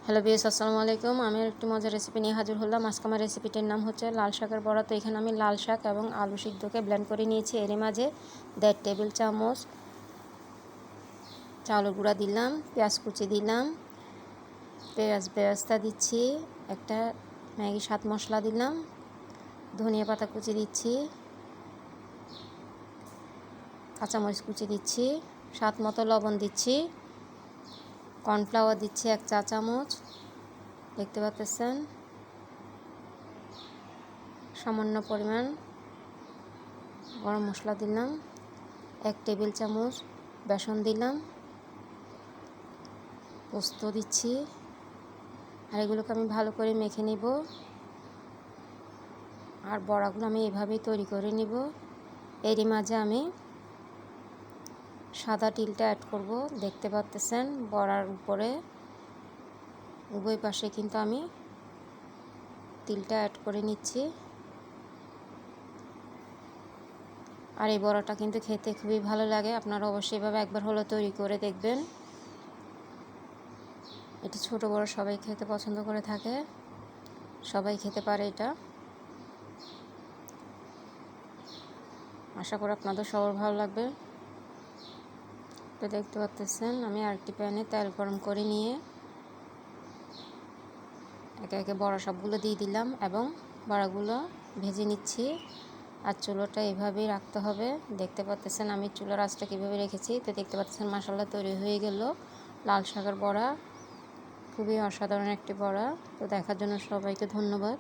Hello viewers, আসসালামু আলাইকুম। আমি একটি মজার রেসিপি নিয়ে হাজির হলাম। আজকে আমার রেসিপিটির নাম হচ্ছে লাল শাকের বড়া। তো এখানে আমি লাল শাক এবং আলু সিদ্ধকে ব্লেন্ড করে নিয়েছি। এর মাঝে 1.5 টেবিল চামচ চাউলের গুঁড়া দিলাম, পেঁয়াজ কুচি দিলাম, বেরেস্তা দিচ্ছি, একটা ম্যাগি স্বাদ মশলা দিলাম, ধনিয়া পাতা কুচি দিচ্ছি, কাঁচামরিচ কুচি দিচ্ছি, স্বাদ মতো লবণ দিচ্ছি, কর্নফ্লাওয়ার দিচ্ছি 1 চা চামচ, দেখতে পাচ্ছেন। সামান্য পরিমাণ গরম মশলা দিলাম, 1 টেবিল চামচ বেসন দিলাম, পোস্ত দিচ্ছি। আর এগুলোকে আমি ভালো করে মেখে নিব। আর বড়াগুলো আমি এভাবেই তৈরি করে নিব। এরই মাঝে আমি সাদা তিলটা অ্যাড করব। দেখতে পাচ্ছেন বড়ার উপরে উভয় পাশে কিন্তু আমি তিলটা অ্যাড করে নিচ্ছি। আর এই বড়াটা কিন্তু খেতে খুবই ভালো লাগে। আপনারা অবশ্যই এভাবে একবার হলো তৈরি করে দেখবেন। এটি ছোট বড় সবাই খেতে পছন্দ করে থাকে, সবাই খেতে পারে এটা। আশা করি আপনাদের সবার ভালো লাগবে। তো দেখতে পাচ্ছেন আমি আরেকটি প্যানে তেল গরম করে নিয়ে একে একে বড়া সবগুলো দিয়ে দিলাম এবং বড়াগুলো ভেজে নিচ্ছি। আর চুলোটা এভাবেই রাখতে হবে। দেখতে পাচ্ছেন আমি চুলার আঁচটা কীভাবে রেখেছি। তো দেখতে পাচ্ছেন মাশাআল্লাহ তৈরি হয়ে গেল লাল শাকের বড়া। খুবই অসাধারণ একটি বড়া। তো দেখার জন্য সবাইকে ধন্যবাদ।